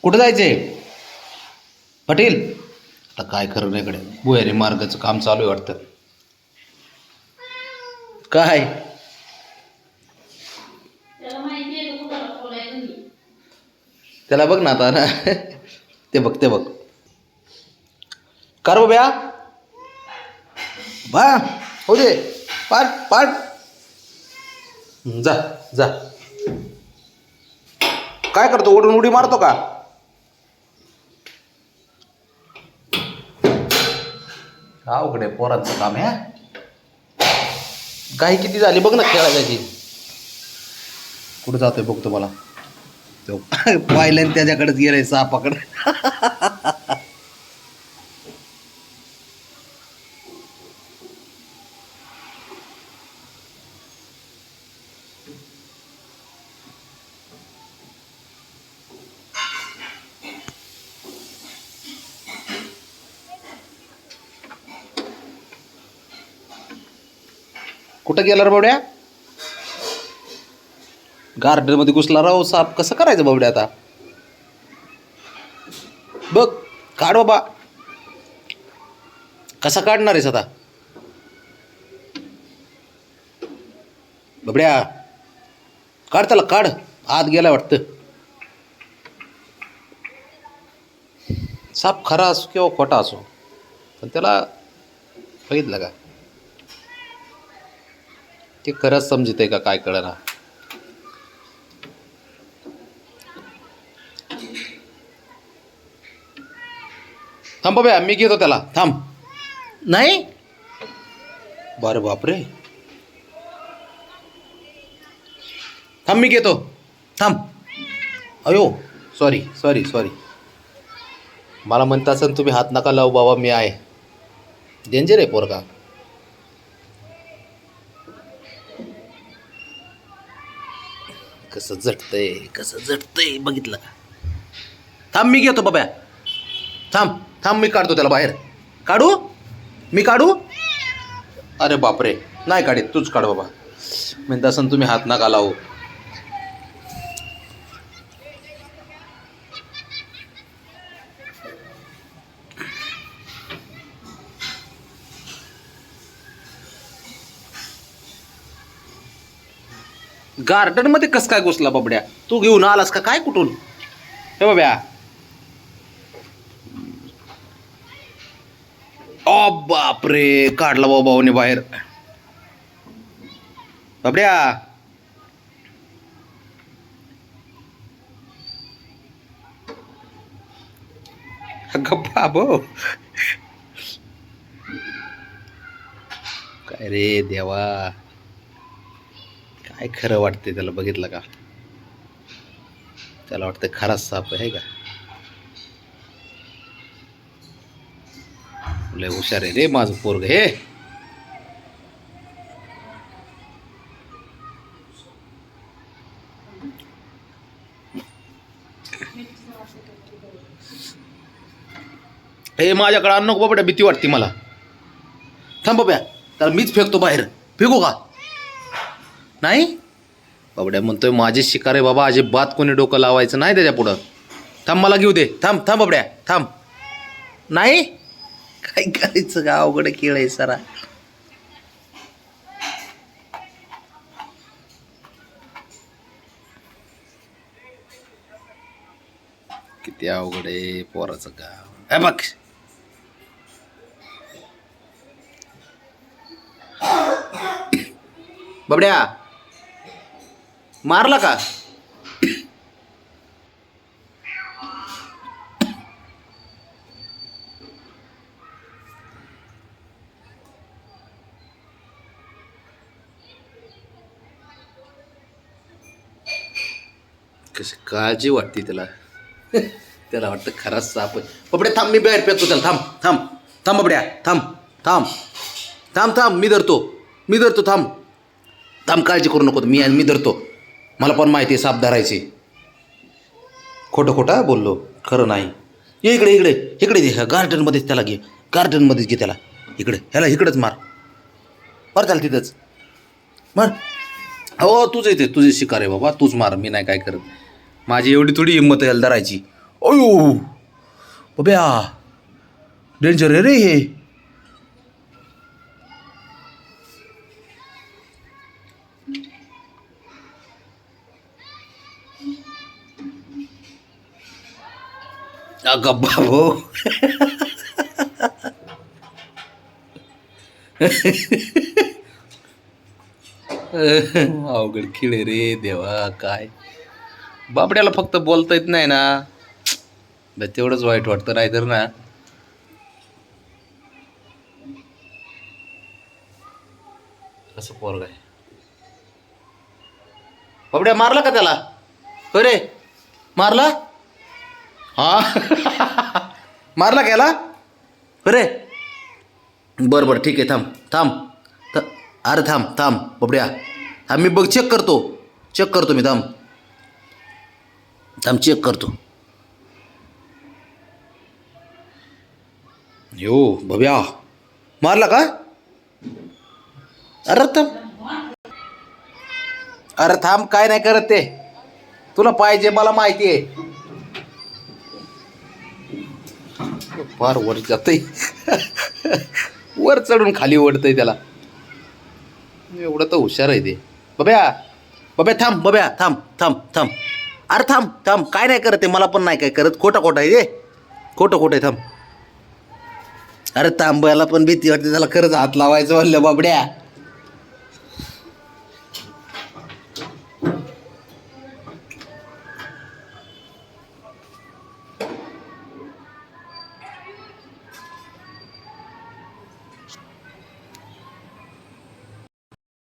कुठं जायचंय पाटील? आता काय खरं नाही इकडे, भुयारी मार्गाचं काम चालू आहे वाटतं. काय त्याला बघ ना आता ना. ते बघ ते बघ. कर बघ्या बा, हो दे. पाट पाट. जा जा. काय करतो, ओढून उडी मारतो का? अवघड आहे पोरांचं काम आहे. काही किती झाली बघ ना खेळायची. कुठं जातोय बघतो मला तो. पाहिलं त्याच्याकडेच गेलाय सापाकडे. कुठं गेला रे बावड्या? गार्डन मध्ये घुसला राव साप. कसं करायचं बावड्या आता? बघ काढ बाबा. कसा काढणार आहेस आता बाबड्या? काढ त्याला, काढ. आत गेला वाटतं. साप खरा असो किंवा खोटा असो, पण त्याला बघितलं का ते खरंच समजते का काय कळना. थांब बाबा, मी घेतो त्याला. थांब. नाही बरं बापरे. थांब मी घेतो. थांब. अयो सॉरी सॉरी सॉरी. मला म्हणता असेल तुम्ही हात नका लावू बाबा, मी आहे. डेंजर आहे पोरगा. कसं झटतंय, कसं झटतंय बघितलं का? थांब मी घेतो बाबा. थांब थांब, मी काढतो त्याला बाहेर. काढू? मी काढू? अरे बापरे, नाही काढीत, तूच काढ बाबा. म्हणता असेल तुम्ही हात नका लावू. गार्डन मध्ये कस काय घुसला बाबड्या? तू घेऊन आलास का काय कुठून? हे बाब्या, ओ बापरे, काढला बाबा भाऊने बाहेर. बाबड्या गप्पा भाऊ. काय रे देवा, काय खरं वाटतंय त्याला बघितलं का? त्याला वाटतं खराच साप आहे का? लय हुशार आहे रे माझं पोरग हे. हे माझ्याकडे आणू नको बाबड्या, भीती वाटते मला. थांब बाब्या, त्याला मीच फेकतो बाहेर. फेकू का? नाही बाबड्या म्हणतोय माझी शिकार आहे बाबा, अजिबात कोणी डोकं लावायचं नाही त्याच्या पुढं. थांब मला घेऊ दे. थांब थांब बाबड्या थांब. नाही काय करायचं का? अवघड खेळ आहे सारा. किती अवघड आहे पोराचं गाव. बघ बाबड्या, मारला का? कशी काळजी वाटते त्याला. त्याला वाटतं खराच साप आहे. बाबड्या थांब, मी बाहेर फेकतो त्याला. थांब थांब थांब बाबड्या, थांब थांब थांब थांब. मी धरतो, मी धरतो. थांब थांब, काळजी करू नको. मी धरतो. मला पण माहिती आहे साप धरायची. खोटं खोटं बोललो, खरं नाही. ये इकडे इकडे इकडे दे. गार्डनमध्येच त्याला घे. गार्डनमध्येच घे त्याला. इकडे ह्याला इकडेच मार. मार त्याला तिथंच मार. हो तुझं इथे, तुझी शिकार आहे बाबा, तूच मार. मी नाही काय करत. माझी एवढी थोडी हिंमत आहे याला धरायची. अयो बब्या डेंजर आहे रे हे. अगं बाबो. अवघड खिळे रे देवा काय. बाबड्याला फक्त बोलता येत नाही ना, तेवढंच वाईट वाटतं. नाही तर ना कसं पोरग आहे. बाबड्या मारला का त्याला? हो रे मारला. हा मारला गेला. अरे बरं बरं ठीक आहे. थांब थांब अरे थांब थांब बबड्या थांब. मी बघ चेक करतो मी. थांब थांब चेक करतो. यो बब्या मारला का? अरे थांब काय नाही करत ते. तुला पाहिजे मला माहिती आहे. फार वर जातंय. वर चढून खाली ओढतंय त्याला. एवढं तर हुशार आहे ते. बब्या थांब. बब्या थांब थांब थांब. अरे थांब थांब काय नाही करत ते. मला पण नाही काय करत. खोटं आहे ते. खोटं आहे. थांब. अरे तांब्याला पण भीती वाटते त्याला. खरंच हात लावायचं म्हणलं बाबड्या.